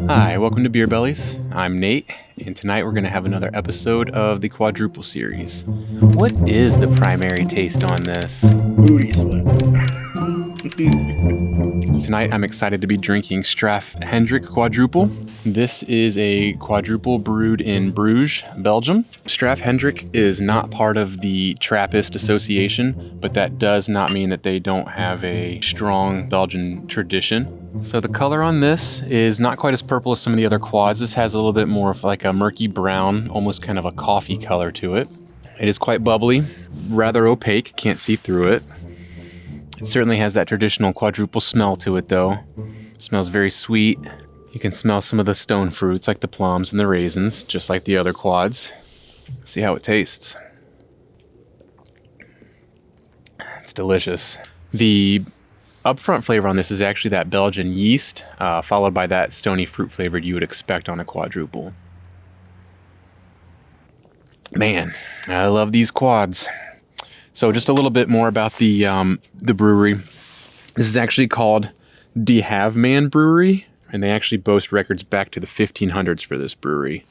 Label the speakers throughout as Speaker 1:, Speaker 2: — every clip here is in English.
Speaker 1: Hi, welcome to Beer Bellies. I'm Nate, and tonight we're going to have another episode of the Quadrupel series. What is the primary taste on this?
Speaker 2: Booty sweat.
Speaker 1: Tonight I'm excited to be drinking Straffe Hendrik Quadrupel. This is a quadruple brewed in Bruges, Belgium. Straffe Hendrik is not part of the Trappist Association, but that does not mean that they don't have a strong Belgian tradition. So the color on this is not quite as purple as some of the other quads. This has a little bit more of like a murky brown, almost kind of a coffee color to it. It is quite bubbly, rather opaque, can't see through it. It certainly has that traditional quadruple smell to it though. It smells very sweet. You can smell some of the stone fruits like the plums and the raisins, just like the other quads. Let's see how it tastes. It's delicious. The upfront flavor on this is actually that Belgian yeast, followed by that stony fruit flavor you would expect on a quadruple. Man, I love these quads. So just a little bit more about the brewery. This is actually called De Haveman Brewery, and they actually boast records back to the 1500s for this brewery.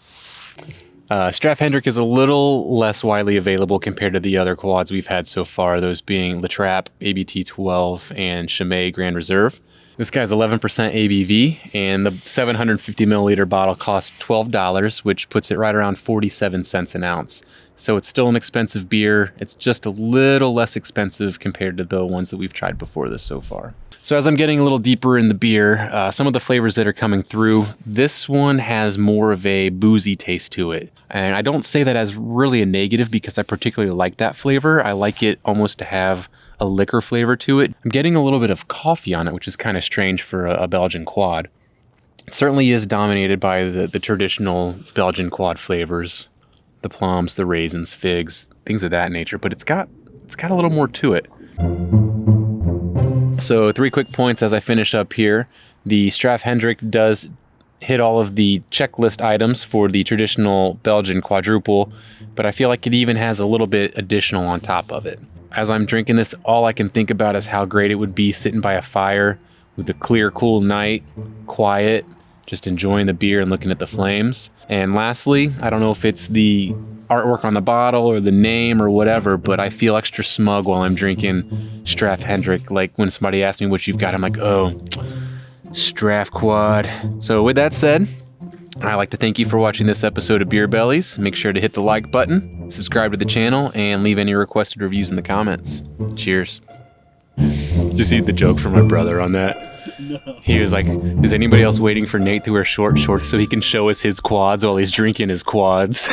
Speaker 1: Straffe Hendrik is a little less widely available compared to the other quads we've had so far, those being La Trappe, ABT 12, and Chimay Grand Reserve. This guy's 11% ABV, and the 750 milliliter bottle costs $12, which puts it right around 47 cents an ounce. So it's still an expensive beer. It's just a little less expensive compared to the ones that we've tried before this so far. So as I'm getting a little deeper in the beer, some of the flavors that are coming through, this one has more of a boozy taste to it. And I don't say that as really a negative because I particularly like that flavor. I like it almost to have a liquor flavor to it. I'm getting a little bit of coffee on it, which is kind of strange for a Belgian quad. It certainly is dominated by the traditional Belgian quad flavors, the plums, the raisins, figs, things of that nature, but it's got a little more to it. So 3 quick points as I finish up here. The Straffe Hendrik does hit all of the checklist items for the traditional Belgian quadruple, but I feel like it even has a little bit additional on top of it. As I'm drinking this, all I can think about is how great it would be sitting by a fire with a clear, cool night, quiet, just enjoying the beer and looking at the flames. And lastly, I don't know if it's the artwork on the bottle or the name or whatever, but I feel extra smug while I'm drinking Straffe Hendrik. Like when somebody asks me what you've got, I'm like, oh, Straffe Quad. So with that said, I'd like to thank you for watching this episode of Beer Bellies. Make sure to hit the like button, subscribe to the channel, and leave any requested reviews in the comments. Cheers. Did you see the joke from my brother on that?
Speaker 2: No.
Speaker 1: He was like, is anybody else waiting for Nate to wear short shorts so he can show us his quads while he's drinking his quads?